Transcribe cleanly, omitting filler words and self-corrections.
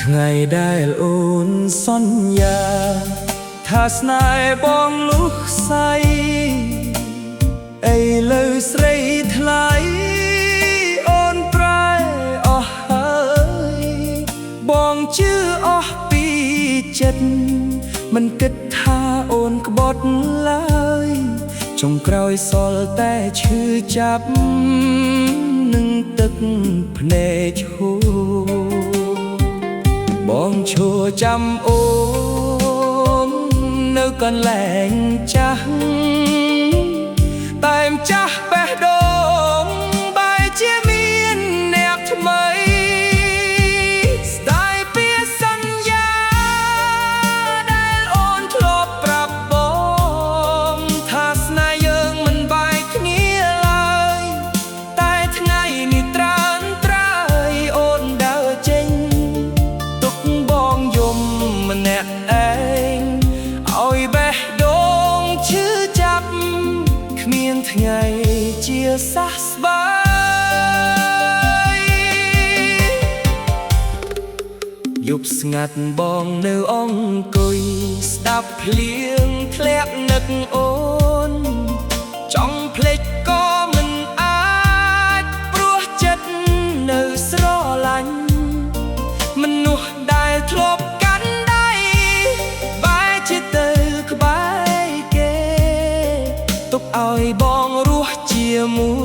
ថ្ងៃដែលអូនសន្យាថាស្នេហ៍បងលុះស័យអីលើស្រីថ្លៃអូនប្រែអស់ហើយបងជឿអស់ពីចិត្តមិនគិតថាអូនក្បត់ឡើយចុងក្រោយសល់តែឈឺចាប់នឹងទឹកភ្នែកឈូបងឈួរចាំអូននៅកន្លែងចាស់តែម្ចាស់បេះដូងបែរជាមានអ្នកថ្មីស្ដាយពីសន្យាដែលអូនធ្លាប់ប្រាប់បងថាស្នេហ៍យើងមិនបែកគ្នាឡើយតែថ្ងៃនេះត្រានត្រើយអូនដើរចេញទុកបងយំម្នាក់ឯងឲ្យបេះដូងឈឺចាប់គ្មានថ្ងៃជាសះស្បើយយប់ស្ងាត់បងនៅអង្គុយស្ដាប់ភ្លៀងធ្លាក់នឹកអូនចង់ភ្លេចក៏មិនអាចព្រោះចិត្តនៅស្រឡាញ់មនុស្សដែលធ្លាប់កាន់ដៃបែរជាទៅក្បែរគេទុកឲ្យបងរស់ជាមួយ